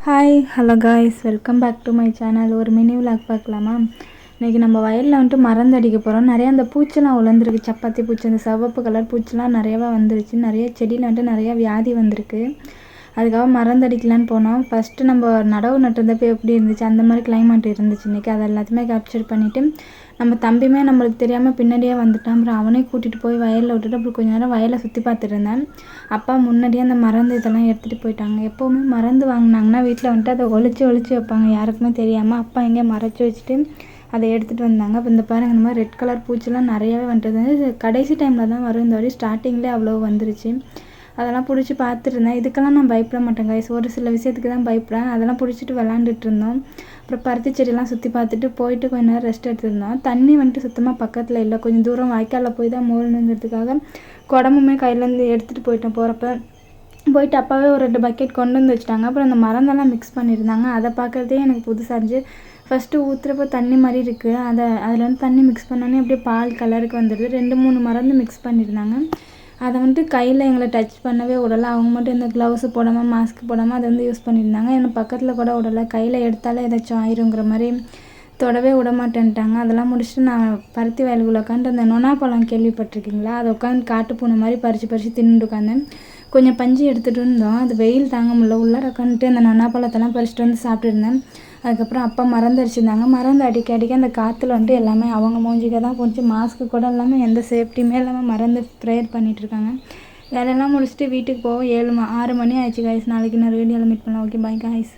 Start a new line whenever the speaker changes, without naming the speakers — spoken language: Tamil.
Hi hello guys, welcome back to my channel. ஒரு மினி விளாக் பார்க்கலாமா? இன்றைக்கி நம்ம வயலில் வந்துட்டு மறந்தடிக்க போகிறோம். நிறையா அந்த பூச்செல்லாம் உழந்துருக்கு. சப்பாத்தி பூச்சி, அந்த சிவப்பு கலர் பூச்சிலாம் நிறையாவே வந்துருச்சு. நிறைய செடியில் வந்துட்டு நிறையா வியாதி வந்திருக்கு. அதுக்காக மறந்தடிக்கலான்னு போனோம். ஃபஸ்ட்டு நம்ம நடவு நட்டுருந்தப்போ எப்படி இருந்துச்சு, அந்த மாதிரி கிளைமேட் இருந்துச்சு இன்றைக்கி. அதை எல்லாத்தையுமே கேப்சர் பண்ணிவிட்டு நம்ம தம்பியுமே நம்மளுக்கு தெரியாமல் பின்னாடியே வந்துட்டான். அப்புறம் அவனே கூட்டிகிட்டு போய் வயலில் விட்டுட்டு அப்புறம் கொஞ்சம் நேரம் வயலை சுற்றி பார்த்துட்டு இருந்தேன். அப்பா முன்னாடியே அந்த மருந்து இதெல்லாம் எடுத்துகிட்டு போயிட்டாங்க. எப்போவுமே மருந்து வாங்கினாங்கன்னா வீட்டில் வந்துட்டு அதை ஒளிச்சு வைப்பாங்க, யாருக்குமே தெரியாமல். அப்பா எங்கேயே மறைச்சி வச்சுட்டு அதை எடுத்துகிட்டு வந்தாங்க. அப்போ இந்த பாருங்க, இந்த மாதிரி ரெட் கலர் பூச்சிலாம் நிறையாவே வந்துட்டு கடைசி டைமில் தான் வரும். இந்த வரை ஸ்டார்டிங்லேயே அவ்வளோ வந்துருச்சு. அதெல்லாம் பிடிச்சி பார்த்துட்டு இருந்தேன். இதுக்கெல்லாம் நான் பயப்பட மாட்டேன் கைஸ், ஒரு சில விஷயத்துக்கு தான் பயப்படேன். அதெல்லாம் பிடிச்சிட்டு விளாண்டுட்டு இருந்தோம். அப்புறம் பருத்தி செடியெல்லாம் சுற்றி பார்த்துட்டு போயிட்டு கொஞ்சம் நேரம் ரெஸ்ட் எடுத்துருந்தோம். தண்ணி வந்துட்டு சுத்தமாக பக்கத்தில் இல்லை. கொஞ்சம் தூரம் வாய்க்காலில் போய் தான் மோரணுங்கிறதுக்காக குடமுமே கையிலேருந்து எடுத்துகிட்டு போயிட்டேன். போயிட்டு அப்பாவே ஒரு 2 பக்கெட் கொண்டு வந்து வச்சுட்டாங்க. அப்புறம் அந்த மருந்தெல்லாம் மிக்ஸ் பண்ணியிருந்தாங்க. அதை பார்க்குறதே எனக்கு புதுசாக இருந்துச்சு. ஃபஸ்ட்டு ஊற்றுறப்போ தண்ணி மாதிரி இருக்குது, அதில் வந்து தண்ணி மிக்ஸ் பண்ணோன்னே அப்படியே பால் கலருக்கு வந்துடுது. 2-3 மருந்து மிக்ஸ் பண்ணியிருந்தாங்க. அதை வந்துட்டு கையில் எங்களை டச் பண்ணவே விடலை. அவங்க மட்டும் இந்த க்ளவுஸு போடாமல் மாஸ்க் போடாமல் அதை வந்து யூஸ் பண்ணியிருந்தாங்க. என்னை பக்கத்தில் கூட விடலை. கையில் எடுத்தாலே ஏதாச்சும் ஆயிருங்கிற மாதிரி தொடவே விட மாட்டேன்ட்டாங்க. அதெல்லாம் முடிச்சுட்டு நான் பருத்தி வயலுக்குள்ள உட்காந்து அந்த நொனாப்பழம் கேள்விப்பட்டிருக்கீங்களா, அதை உட்காந்து காட்டு பூனை மாதிரி பறித்து தின்னுட்டு உட்காந்தேன். கொஞ்சம் பஞ்சு எடுத்துகிட்டு இருந்தோம். அது வெயில் தாங்க முடியல. உள்ளார உட்காந்துட்டு அந்த நொனாப்பழத்தெல்லாம் பறிச்சுட்டு வந்து சாப்பிட்டுருந்தேன். அதுக்கப்புறம் அப்பா மருந்து அடிச்சிருந்தாங்க. மருந்து அடிக்க அந்த காற்றுல வந்துட்டு எல்லாமே அவங்க மூஞ்சிக்க தான் போச்சு. மாஸ்க்கு கூட இல்லாமல் எந்த சேஃப்டியுமே இல்லாமல் மருந்து ப்ரேயர் பண்ணிகிட்ருக்காங்க. வேலையெல்லாம் முடிச்சுட்டு வீட்டுக்கு போக 6 மணி ஆயிடுச்சு காய்ஸ். நாளைக்கு இன்னொரு வீடியோவில் மீட் பண்ணலாம். Okay, bye guys.